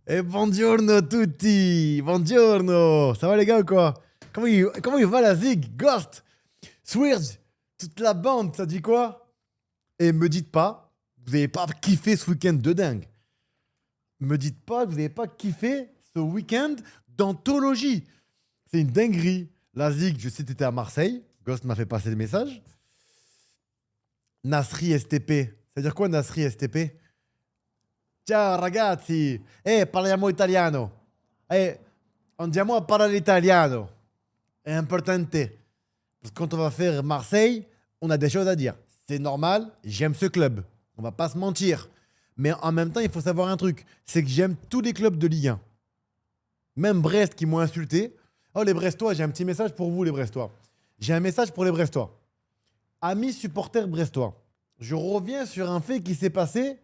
Et buongiorno tutti! Buongiorno! Ça va les gars ou quoi? Comment il va la zig? Ghost! Swirge! Toute la bande, ça dit quoi? Et me dites pas, vous avez pas kiffé ce week-end de dingue. Me dites pas que vous avez pas kiffé ce week-end d'anthologie. C'est une dinguerie. La zig, je sais que t'étais à Marseille. Ghost m'a fait passer le message. Nasri STP. Ça veut dire quoi Nasri STP? Ciao ragazzi! Parliamo italiano! Andiamo a parlare italiano! È importante. Parce que quand on va faire Marseille, on a des choses à dire. C'est normal, j'aime ce club. On va pas se mentir. Mais en même temps, il faut savoir un truc. C'est que j'aime tous les clubs de Ligue 1. Même Brest qui m'ont insulté. Oh les Brestois, j'ai un petit message pour vous les Brestois. J'ai un message pour les Brestois. Amis supporters brestois, je reviens sur un fait qui s'est passé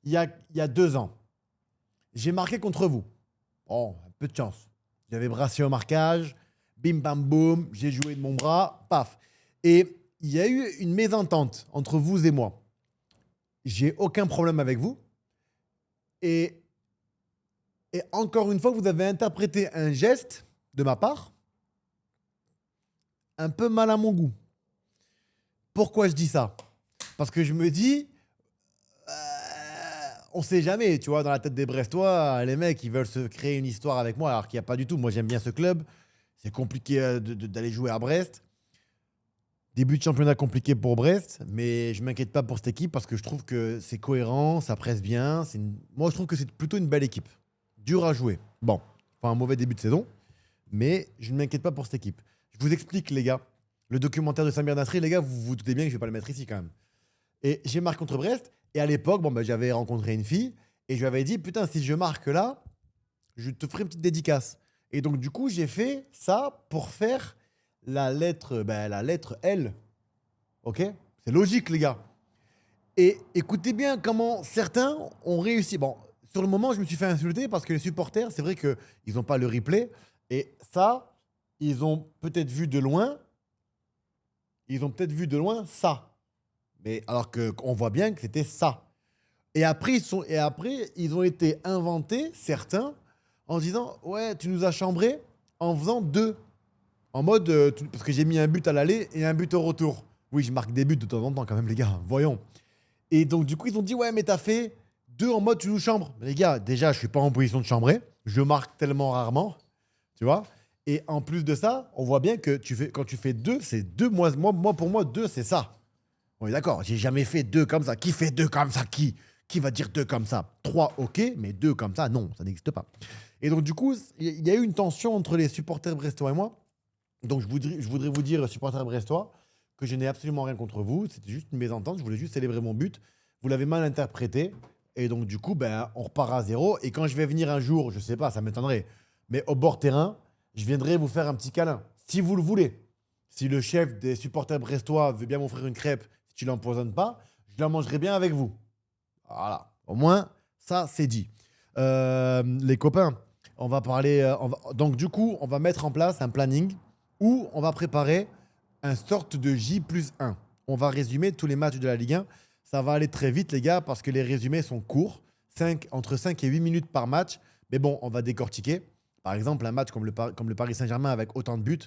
il y a 2 ans. J'ai marqué contre vous. Oh, un peu de chance. J'avais brassé au marquage, bim bam boum, j'ai joué de mon bras, paf. Et il y a eu une mésentente entre vous et moi. J'ai aucun problème avec vous. Et, et encore une fois, vous avez interprété un geste de ma part un peu mal à mon goût. Pourquoi je dis ça? Parce que je me dis, on sait jamais, tu vois, dans la tête des Brestois, les mecs, ils veulent se créer une histoire avec moi, alors qu'il n'y a pas du tout. Moi, j'aime bien ce club. C'est compliqué d'aller jouer à Brest. Début de championnat compliqué pour Brest, mais je ne m'inquiète pas pour cette équipe parce que je trouve que c'est cohérent, ça presse bien. Moi, je trouve que c'est plutôt une belle équipe. Dur à jouer. Bon, pas un mauvais début de saison, mais je ne m'inquiète pas pour cette équipe. Je vous explique, les gars. Le documentaire de Samir Nasri, les gars, vous vous doutez bien que je ne vais pas le mettre ici quand même. Et j'ai marqué contre Brest. Et à l'époque, bon, bah, j'avais rencontré une fille et je lui avais dit, putain, si je marque là, je te ferai une petite dédicace. Et donc, du coup, j'ai fait ça pour faire la lettre L. Ok? C'est logique, les gars. Et écoutez bien comment certains ont réussi. Bon, sur le moment, je me suis fait insulter parce que les supporters, c'est vrai qu'ils n'ont pas le replay. Et ça, ils ont peut-être vu de loin. Ils ont peut-être vu de loin ça. Mais alors qu'on voit bien que c'était ça. Et après, ils ont été inventés, certains, en disant ouais, tu nous as chambré en faisant deux. En mode, parce que j'ai mis un but à l'aller et un but au retour. Oui, je marque des buts de temps en temps quand même, les gars, voyons. Et donc, du coup, ils ont dit ouais, mais t'as fait deux en mode tu nous chambres. Mais les gars, déjà, je suis pas en position de chambrer. Je marque tellement rarement, tu vois. Et en plus de ça, on voit bien que quand tu fais deux, c'est deux. Moi, pour moi, deux, c'est ça. On est d'accord, j'ai jamais fait deux comme ça. Qui fait deux comme ça? Qui va dire deux comme ça? Trois, ok, mais deux comme ça, non, ça n'existe pas. Et donc, du coup, il y a eu une tension entre les supporters brestois et moi. Donc, je voudrais vous dire, supporters brestois, que je n'ai absolument rien contre vous. C'était juste une mésentente. Je voulais juste célébrer mon but. Vous l'avez mal interprété. Et donc, du coup, ben, on repart à zéro. Et quand je vais venir un jour, je sais pas, ça m'étonnerait, mais au bord terrain, je viendrai vous faire un petit câlin. Si vous le voulez. Si le chef des supporters brestois veut bien m'offrir une crêpe, si tu l'empoisonnes pas, je la mangerai bien avec vous. Voilà. Au moins, ça, c'est dit. Les copains, on va parler. Donc, du coup, on va mettre en place un planning où on va préparer un sorte de J+1. On va résumer tous les matchs de la Ligue 1. Ça va aller très vite, les gars, parce que les résumés sont courts. Entre 5 et 8 minutes par match. Mais bon, on va décortiquer. Par exemple, un match comme le Paris Saint-Germain avec autant de buts.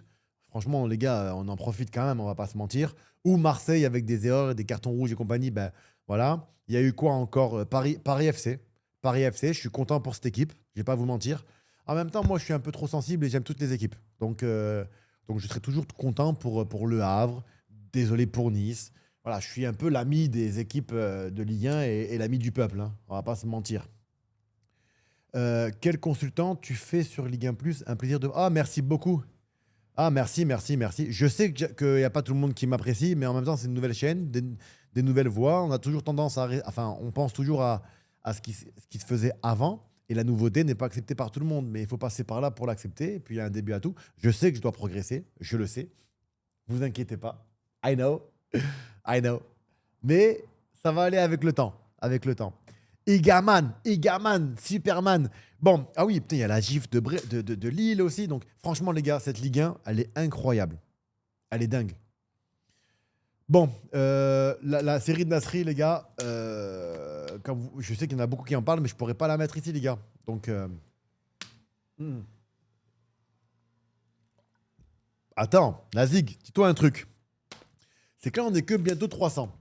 Franchement, les gars, on en profite quand même, on va pas se mentir. Ou Marseille avec des erreurs, des cartons rouges et compagnie. Ben voilà. Il y a eu quoi encore? Paris FC. Paris FC, je suis content pour cette équipe. Je vais pas vous mentir. En même temps, moi, je suis un peu trop sensible et j'aime toutes les équipes. Donc je serai toujours content pour Le Havre. Désolé pour Nice. Voilà, je suis un peu l'ami des équipes de Ligue 1 et l'ami du peuple. Hein. On va pas se mentir. Quel consultant tu fais sur Ligue 1 Plus? Un plaisir de. Ah, merci beaucoup. Ah, merci, merci, merci. Je sais qu'il n'y a pas tout le monde qui m'apprécie, mais en même temps, c'est une nouvelle chaîne, des nouvelles voix. On a toujours tendance à. Enfin, on pense toujours à ce qui se faisait avant. Et la nouveauté n'est pas acceptée par tout le monde. Mais il faut passer par là pour l'accepter. Et puis, il y a un début à tout. Je sais que je dois progresser. Je le sais. Vous inquiétez pas. I know. I know. Mais ça va aller avec le temps. Avec le temps. Igaman, Superman. Bon, ah oui, putain, il y a la gif de Lille aussi. Donc, franchement, les gars, cette Ligue 1, elle est incroyable. Elle est dingue. Bon, la série de Nasri, les gars, je sais qu'il y en a beaucoup qui en parlent, mais je pourrais pas la mettre ici, les gars. Donc, hmm. Attends, Nazig, dis-toi un truc. C'est que là, on est que bientôt 300.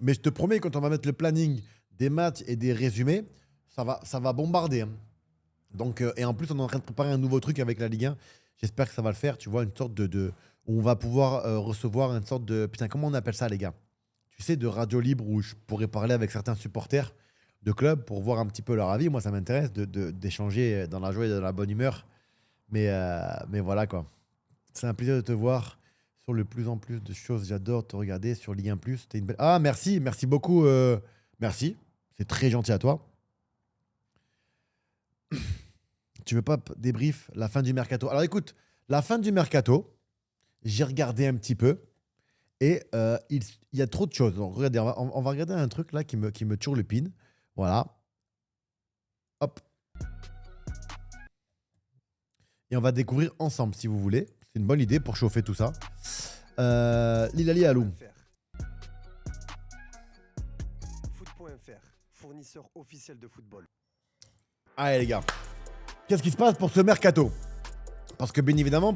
Mais je te promets, quand on va mettre le planning des matchs et des résumés, ça va bombarder, hein. Donc, et en plus, on est en train de préparer un nouveau truc avec la Ligue 1. J'espère que ça va le faire. Tu vois, une sorte où on va pouvoir recevoir une sorte de. Putain, comment on appelle ça, les gars? Tu sais, de radio libre où je pourrais parler avec certains supporters de clubs pour voir un petit peu leur avis. Moi, ça m'intéresse d'échanger dans la joie et dans la bonne humeur. Mais voilà, quoi. C'est un plaisir de te voir sur le plus en plus de choses. J'adore te regarder sur Ligue 1+. T'es une belle... Ah, merci. Merci beaucoup. Merci. C'est très gentil à toi. Tu veux pas débrief la fin du mercato? Alors écoute, la fin du mercato, j'ai regardé un petit peu et il y a trop de choses. Donc, regardez, on va regarder un truc là qui me turlupine. Voilà. Hop. Et on va découvrir ensemble si vous voulez. C'est une bonne idée pour chauffer tout ça. Lilali Alou. Foot.fr, fournisseur officiel de football. Allez les gars, qu'est-ce qui se passe pour ce mercato? Parce que bien évidemment...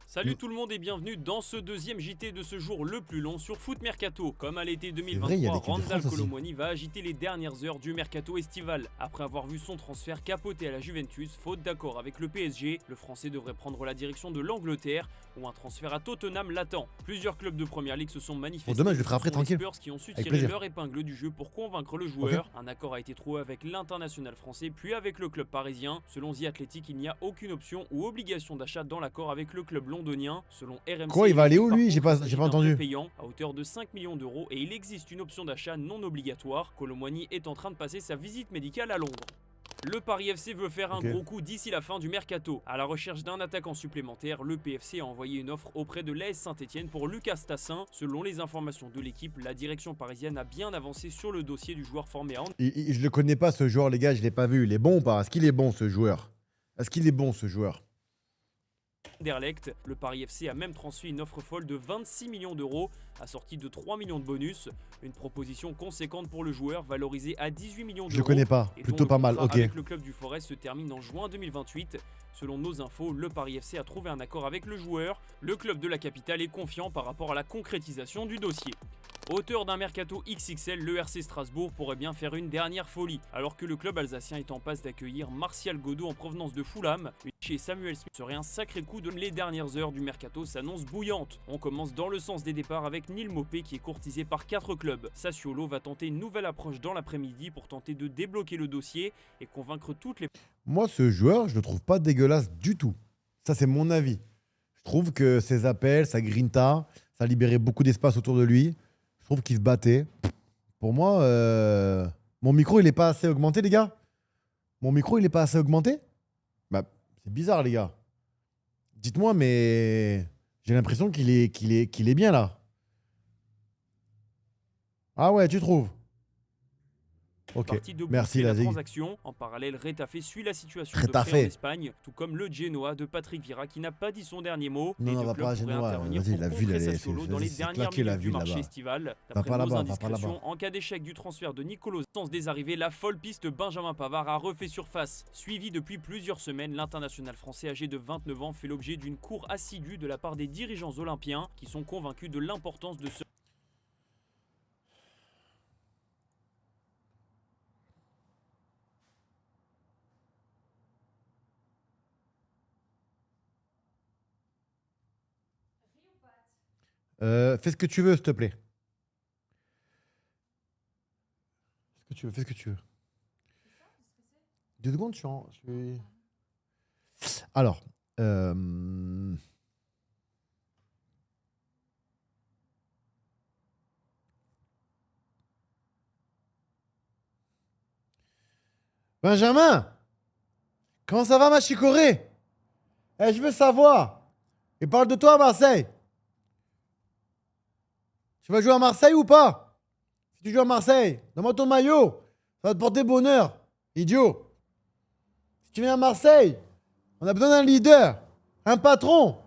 Salut tout le monde et bienvenue dans ce deuxième JT de ce jour le plus long sur Foot Mercato. Comme à l'été 2023, Randal Kolo Muani va agiter les dernières heures du mercato estival. Après avoir vu son transfert capoter à la Juventus, faute d'accord avec le PSG, le Français devrait prendre la direction de l'Angleterre où un transfert à Tottenham l'attend. Plusieurs clubs de Première Ligue se sont manifestés. Bon, demain, je le ferai après, tranquille. Les Spurs qui ont su tirer leur épingle du jeu pour convaincre le joueur. Okay. Un accord a été trouvé avec l'international français puis avec le club parisien. Selon The Athletic, il n'y a aucune option ou obligation d'achat dans l'accord avec le club londonien. Selon RMC, quoi, il va aller où lui? J'ai pas entendu. Payant à hauteur de 5 millions d'euros et il existe une option d'achat non obligatoire. Kolo Muani est en train de passer sa visite médicale à Londres. Le Paris FC veut faire un gros coup d'ici la fin du mercato. À la recherche d'un attaquant supplémentaire, le PFC a envoyé une offre auprès de l'AS Saint-Etienne pour Lucas Tassin. Selon les informations de l'équipe, la direction parisienne a bien avancé sur le dossier du joueur formé à je le connais pas ce joueur, les gars, je l'ai pas vu. Il est bon ou pas? Est-ce qu'il est bon ce joueur? Anderlecht. Le Paris FC a même transmis une offre folle de 26 millions d'euros, assortie de 3 millions de bonus. Une proposition conséquente pour le joueur, valorisée à 18 millions d'euros. Je le connais pas, plutôt pas mal, ok. Avec le club du Forest se termine en juin 2028. Selon nos infos, le Paris FC a trouvé un accord avec le joueur. Le club de la capitale est confiant par rapport à la concrétisation du dossier. Auteur d'un mercato XXL, le RC Strasbourg pourrait bien faire une dernière folie. Alors que le club alsacien est en passe d'accueillir Martial Godot en provenance de Fulham, chez Samuel Smith serait un sacré coup de les dernières heures du mercato s'annoncent bouillantes. On commence dans le sens des départs avec Neil Maupay qui est courtisé par 4 clubs. Sassuolo va tenter une nouvelle approche dans l'après-midi pour tenter de débloquer le dossier et convaincre toutes les... Moi, ce joueur, je le trouve pas dégueulasse du tout. Ça, c'est mon avis. Je trouve que ses appels, sa grinta, ça libérait beaucoup d'espace autour de lui. Je trouve qu'il se battait. Pour moi, mon micro, il est pas assez augmenté, les gars? Mon micro, il est pas assez augmenté? Bah, c'est bizarre, les gars. Dites-moi, mais j'ai l'impression qu'il est bien, là. Ah ouais, tu trouves? Ok, merci la Lazig. transaction. En parallèle, Retafe suit la situation de prêt en Espagne, tout comme le Genoa de Patrick Vieira qui n'a pas dit son dernier mot. Non, non, va pas à Genoa. Vas-y, la ville, elle est... dans les dernières minutes du marché estival. D'après nos indiscrétions, en cas d'échec du transfert de Nicolo, sans des arrivées, la folle piste Benjamin Pavard a refait surface. Suivi depuis plusieurs semaines, l'international français âgé de 29 ans fait l'objet d'une cour assidue de la part des dirigeants olympiens qui sont convaincus de l'importance de ce... Fais ce que tu veux, s'il te plaît. Fais ce que tu veux. 2 secondes, je suis... Alors, Benjamin, comment ça va, ma chicorée? Je veux savoir. Il parle de toi à Marseille. Tu vas jouer à Marseille ou pas? Si tu joues à Marseille, donne-moi ton maillot. Ça va te porter bonheur, idiot. Si tu viens à Marseille, on a besoin d'un leader, un patron.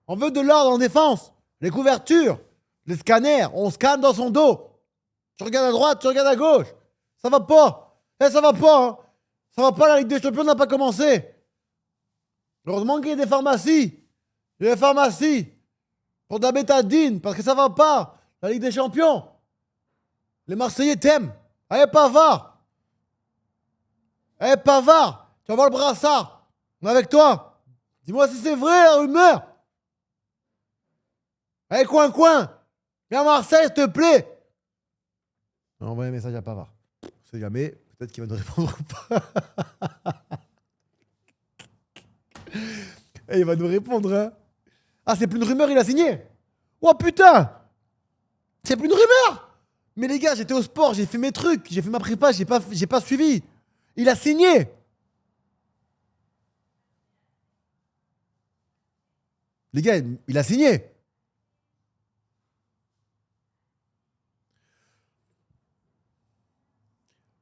On veut de l'ordre en défense, les couvertures, Les scanners, on scanne dans son dos. Tu regardes à droite, tu regardes à gauche. Ça va pas. Ça va pas. Hein. Ça va pas, la Ligue des Champions n'a pas commencé. Heureusement qu'il y a des pharmacies. Il y a des pharmacies. Pour de la bétadine, parce que ça va pas. La Ligue des Champions. Les Marseillais t'aiment. Allez, Pavard. Allez, Pavard. Tu vas voir le brassard. On est avec toi. Dis-moi si c'est vrai, la rumeur. Allez, coin. Viens à Marseille, s'il te plaît. Envoie un message à Pavard. On sait jamais. Peut-être qu'il va nous répondre ou pas. Et il va nous répondre, hein. Ah, c'est plus une rumeur, il a signé. Oh putain. C'est plus une rumeur. Mais les gars, j'étais au sport, j'ai fait mes trucs, j'ai fait ma prépa, j'ai pas suivi. Il a signé. Les gars, il a signé.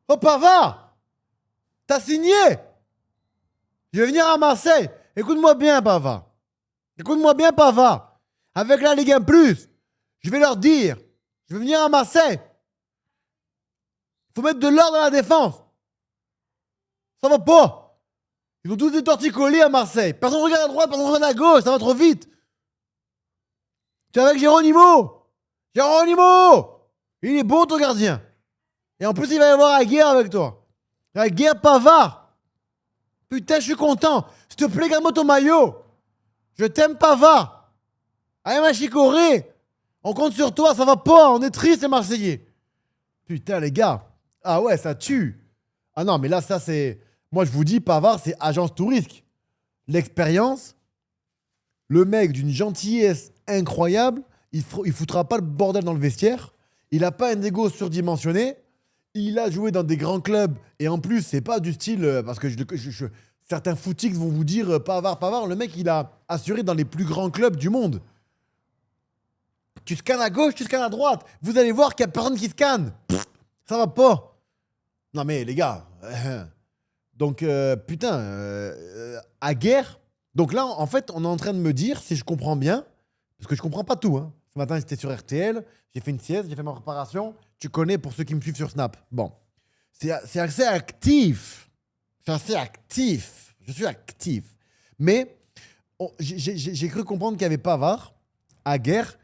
Oh Pavard, t'as signé. Je vais venir à Marseille. Écoute-moi bien, Pavard. Écoute-moi bien, Pavard. Avec la Ligue 1+, je vais leur dire, je vais venir à Marseille. Faut mettre de l'ordre dans la défense. Ça va pas. Ils ont tous des torticolis à Marseille. Personne regarde à droite, personne regarde à gauche. Ça va trop vite. Tu es avec Geronimo. Il est bon, ton gardien. Et en plus, il va y avoir la guerre avec toi. La guerre Pavard. Putain, je suis content. S'il te plaît, garde-moi ton maillot. Je t'aime, Pavard. Allez, ma chicorée. On compte sur toi, ça va pas. On est triste, les Marseillais. Putain, les gars. Ah ouais, ça tue. Ah non, mais là, ça, c'est... Moi, je vous dis, Pavard, c'est agence tout risque. L'expérience, le mec d'une gentillesse incroyable, il foutra pas le bordel dans le vestiaire. Il a pas un ego surdimensionné. Il a joué dans des grands clubs. Et en plus, c'est pas du style... Parce que certains footix vont vous dire Pavard. Le mec, il a assuré dans les plus grands clubs du monde. Tu scannes à gauche, tu scannes à droite. Vous allez voir qu'il n'y a personne qui scanne. Pff, ça va pas. Non mais les gars. Donc, à guerre. Donc là, en fait, on est en train de me dire, si je comprends bien, parce que je comprends pas tout. Hein. Ce matin, j'étais sur RTL, j'ai fait une sieste, j'ai fait ma préparation. Tu connais pour ceux qui me suivent sur Snap. Bon. C'est assez actif. C'est assez actif. Je suis actif. Mais j'ai cru comprendre qu'il y avait Pavard à guerre.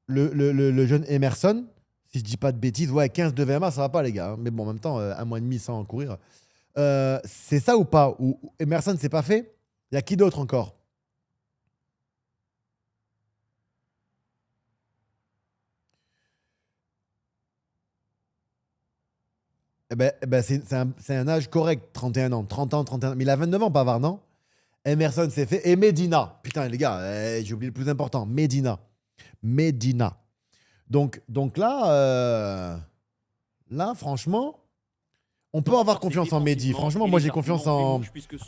Le jeune Emerson, si je dis pas de bêtises, ouais, 15 de VMA, ça va pas, les gars. Hein. Mais bon, en même temps, 1 mois et demi sans courir. C'est ça ou pas? Ou Emerson, c'est pas fait? Il y a qui d'autre encore? C'est un âge correct, 31 ans. 30 ans, 31 ans. Mais il a 29 ans, Pavard, non? Emerson, c'est fait. Et Medina. Putain, les gars, j'ai oublié le plus important. Medina. Donc là, franchement, on peut avoir confiance en Mehdi. Franchement, moi, j'ai confiance en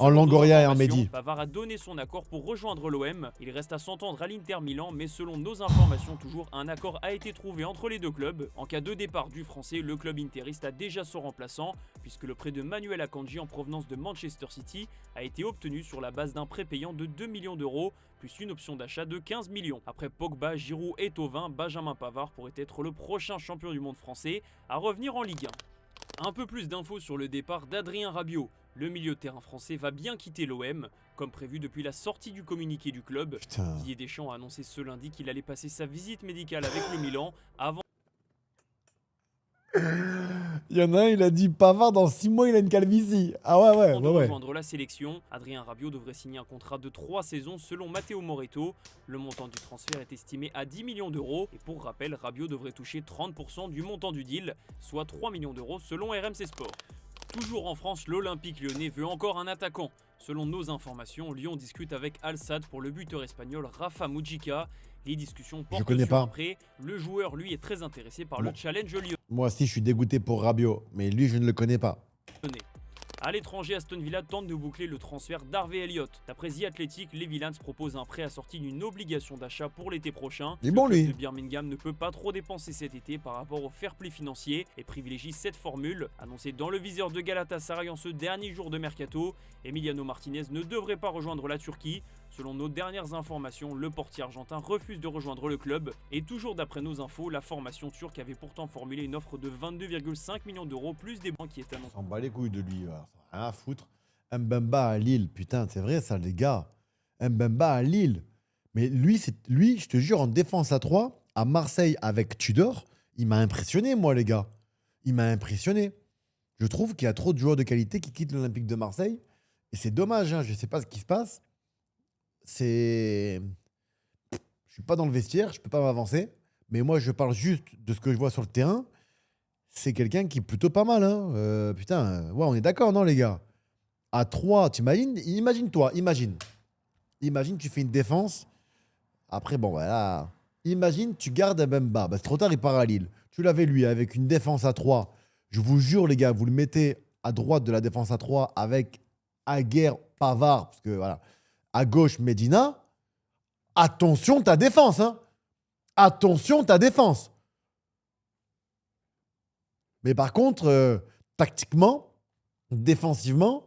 Longoria et en Mehdi. Pavard a donné son accord pour rejoindre l'OM. Il reste à s'entendre à l'Inter Milan, mais selon nos informations, toujours un accord a été trouvé entre les deux clubs. En cas de départ du Français, le club interiste a déjà son remplaçant, puisque le prêt de Manuel Akanji en provenance de Manchester City a été obtenu sur la base d'un prêt payant de 2 millions d'euros, plus une option d'achat de 15 millions. Après Pogba, Giroud et Thauvin, Benjamin Pavard pourrait être le prochain champion du monde français à revenir en Ligue 1. Un peu plus d'infos sur le départ d'Adrien Rabiot. Le milieu de terrain français va bien quitter l'OM, comme prévu depuis la sortie du communiqué du club. Putain. Didier Deschamps a annoncé ce lundi qu'il allait passer sa visite médicale avec le Milan avant. Il y en a un, il a dit Pavard, dans 6 mois, il a une calvitie. Ah ouais. De rejoindre la sélection, Adrien Rabiot devrait signer un contrat de 3 saisons selon Matteo Moretto. Le montant du transfert est estimé à 10 millions d'euros. Et pour rappel, Rabiot devrait toucher 30% du montant du deal, soit 3 millions d'euros selon RMC Sport. Toujours en France, l'Olympique lyonnais veut encore un attaquant. Selon nos informations, Lyon discute avec Al Sadd pour le buteur espagnol Rafa Mujica. Les discussions portent sur après. Le joueur, lui, est très intéressé par le challenge lyonnais. Moi aussi, je suis dégoûté pour Rabiot, mais lui, je ne le connais pas. À l'étranger, Aston Villa tente de boucler le transfert d'Harvey Elliott. D'après The Athletic, les Villains proposent un prêt assorti d'une obligation d'achat pour l'été prochain. Il est bon, lui. Le club de Birmingham ne peut pas trop dépenser cet été par rapport au fair play financier et privilégie cette formule. Annoncée dans le viseur de Galatasaray en ce dernier jour de mercato, Emiliano Martinez ne devrait pas rejoindre la Turquie. Selon nos dernières informations, le portier argentin refuse de rejoindre le club. Et toujours d'après nos infos, la formation turque avait pourtant formulé une offre de 22,5 millions d'euros plus des banques qui est annoncée. On s'en bat les couilles de lui, voilà. Ça n'a rien à foutre. Mbemba à Lille, putain, c'est vrai ça, les gars. Mbemba à Lille. Mais lui, je te jure, en défense à 3, à Marseille avec Tudor, il m'a impressionné, moi, les gars. Il m'a impressionné. Je trouve qu'il y a trop de joueurs de qualité qui quittent l'Olympique de Marseille. Et c'est dommage, hein, je ne sais pas ce qui se passe. Je suis pas dans le vestiaire, je peux pas m'avancer. Mais moi, je parle juste de ce que je vois sur le terrain. C'est quelqu'un qui est plutôt pas mal. Hein. Putain, ouais, on est d'accord, non, les gars? À 3, t'imagines? Imagine-toi, imagine. Imagine, tu fais une défense. Après, bon, voilà. Imagine, tu gardes Mbemba. Bah, c'est trop tard, il part à Lille. Tu l'avais, lui, avec une défense à 3. Je vous jure, les gars, vous le mettez à droite de la défense à 3 avec Aguerre, Pavard, parce que voilà. À gauche, Medina. Attention ta défense, hein. Attention ta défense. Mais par contre, tactiquement, défensivement,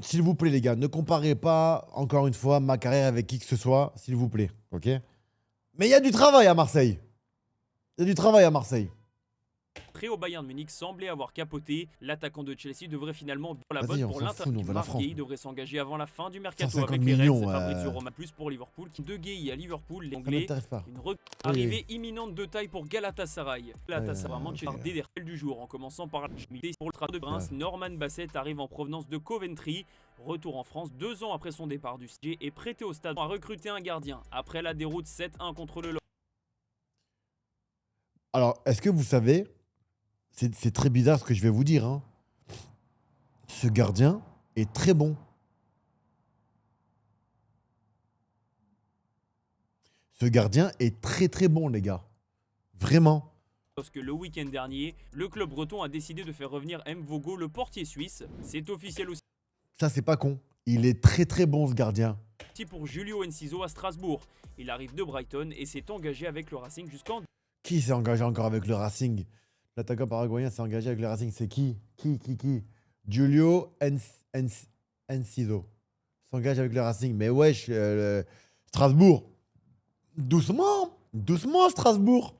s'il vous plaît les gars, ne comparez pas encore une fois ma carrière avec qui que ce soit, s'il vous plaît, ok? Mais il y a du travail à Marseille. Il y a du travail à Marseille. Prêt au Bayern Munich semblait avoir capoté. L'attaquant de Chelsea devrait finalement la Vas-y, bonne on pour s'en l'Inter. fout, nous, on veut la France. Il devrait s'engager avant la fin du mercato 150 avec les millions, Reds. Fabrizio Romano plus pour Liverpool. De Gay à Liverpool, les Ça Anglais. m'intéresse pas. Une Oui. arrivée imminente de taille pour Galatasaray. Galatasaray Manchester DDR du jour en commençant par pour le travail de Prince. Norman Bassett arrive en provenance de Coventry. Retour en France 2 ans après son départ du CG et prêté au stade a recruté un gardien après la déroute 7-1 contre le. Alors, est-ce que vous savez, c'est très bizarre ce que je vais vous dire, hein. Ce gardien est très bon. Ce gardien est très très bon, les gars. Vraiment. Parce que le week-end dernier, le club breton a décidé de faire revenir Mvogo, le portier suisse. C'est officiel aussi Ça, c'est pas con. Il est très très bon, ce gardien. pour Julio Enciso à Strasbourg. Il arrive de Brighton et s'est engagé avec le Racing jusqu'en. Qui s'est engagé encore avec le Racing? L'attaquant paraguayen s'est engagé avec le Racing. C'est qui? Qui? Julio Enciso s'engage avec le Racing. Mais wesh, Strasbourg. Doucement, Strasbourg.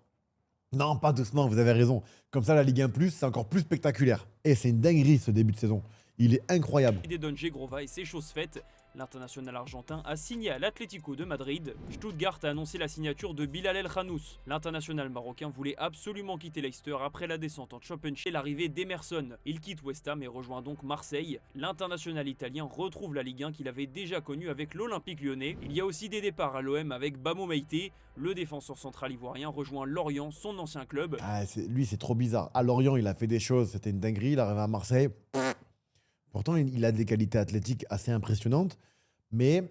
Non, pas doucement, vous avez raison. Comme ça, la Ligue 1+, c'est encore plus spectaculaire. Et c'est une dinguerie, ce début de saison. Il est incroyable. Des Donjé Grova et c'est chose faite. L'international argentin a signé à l'Atlético de Madrid. Stuttgart a annoncé la signature de Bilal El Khanous. L'international marocain voulait absolument quitter Leicester après la descente en Championship et l'arrivée d'Emerson. Il quitte West Ham et rejoint donc Marseille. L'international italien retrouve la Ligue 1 qu'il avait déjà connue avec l'Olympique lyonnais. Il y a aussi des départs à l'OM avec Bamo Meïté. Le défenseur central ivoirien rejoint Lorient, son ancien club. Ah, lui, c'est trop bizarre. À Lorient, il a fait des choses, c'était une dinguerie. Il arrive à Marseille. Pourtant, il a des qualités athlétiques assez impressionnantes. Mais,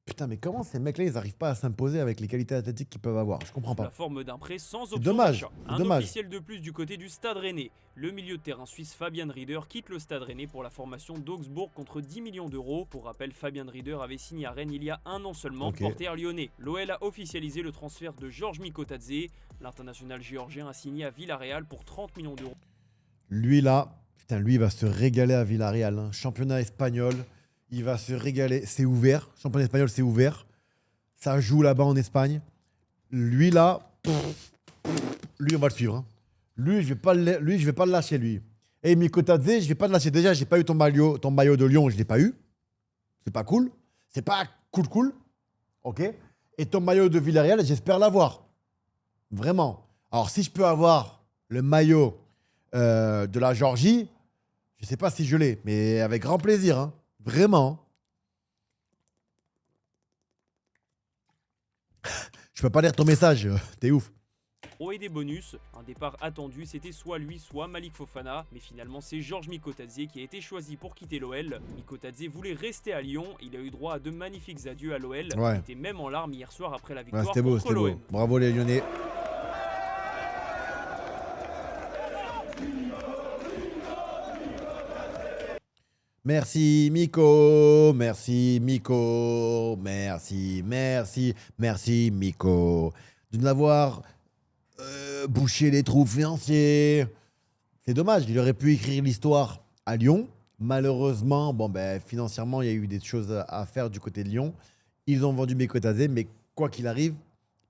putain, mais comment ces mecs-là, ils n'arrivent pas à s'imposer avec les qualités athlétiques qu'ils peuvent avoir? Je comprends La pas. forme d'un prêt sans option dommage, d'achat. c'est Un dommage. officiel de plus du côté du Stade Rennais. Le milieu de terrain suisse Fabian Rieder quitte le Stade Rennais pour la formation d'Augsbourg contre 10 millions d'euros. Pour rappel, Fabian Rieder avait signé à Rennes il y a un an seulement, Ok. porteur lyonnais. L'OL a officialisé le transfert de Georges Mikotadze. L'international géorgien a signé à Villarreal pour 30 millions d'euros. Lui, là, putain, lui, il va se régaler à Villarreal. Hein. Championnat espagnol, il va se régaler. C'est ouvert. Championnat espagnol, c'est ouvert. Ça joue là-bas en Espagne. Lui, là, lui, on va le suivre. Hein. Lui, je vais pas le lâcher, lui. Et Mikotadze, je vais pas le lâcher. Déjà, j'ai pas eu ton maillot de Lyon, je l'ai pas eu. C'est pas cool. C'est pas cool. Ok. Et ton maillot de Villarreal, j'espère l'avoir. Vraiment. Alors, si je peux avoir le maillot de la Géorgie, je sais pas si je l'ai, mais avec grand plaisir. Hein. Vraiment. Je peux pas lire ton message. T'es ouf. Et des bonus, un départ attendu, c'était soit lui, soit Malik Fofana, mais finalement c'est Georges Mikotadze qui a été choisi pour quitter l'OL. Mikotadze voulait rester à Lyon, il a eu droit à de magnifiques adieux à l'OL, Ouais. il était même en larmes hier soir après la Ouais, victoire c'était beau, contre c'était beau. l'OM. Bravo les Lyonnais. Merci Miko, merci Miko, merci Miko de nous avoir bouché les trous financiers. C'est dommage, il aurait pu écrire l'histoire à Lyon, Malheureusement, bon, ben, financièrement, il y a eu des choses à faire du côté de Lyon. Ils ont vendu Bekotazé, mais quoi qu'il arrive,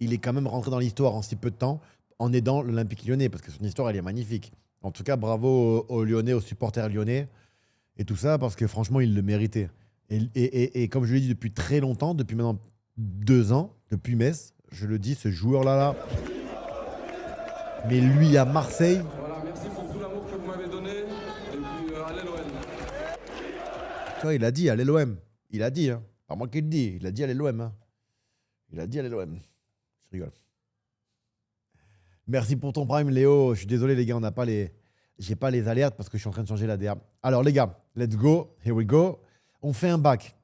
il est quand même rentré dans l'histoire en si peu de temps en aidant l'Olympique lyonnais, parce que son histoire, elle est magnifique. En tout cas, bravo aux Lyonnais, aux supporters lyonnais et tout ça, parce que franchement, il le méritait. Et comme je l'ai dit depuis très longtemps, depuis maintenant 2 ans, depuis Metz, je le dis, ce joueur-là, là, mais lui à Marseille, Voilà, merci pour tout l'amour que vous m'avez donné. Et puis, allez l'OM. tu vois, il a dit, allez l'OM. Il a dit, hein. Pas moi qui le dis, il a dit, allez l'OM. Hein. Il a dit, allez l'OM. Je rigole. Merci pour ton prime, Léo. Je suis désolé, les gars, on n'a pas les... J'ai pas les alertes parce que je suis en train de changer la DA. Alors, les gars, let's go. Here we go. On fait un bac.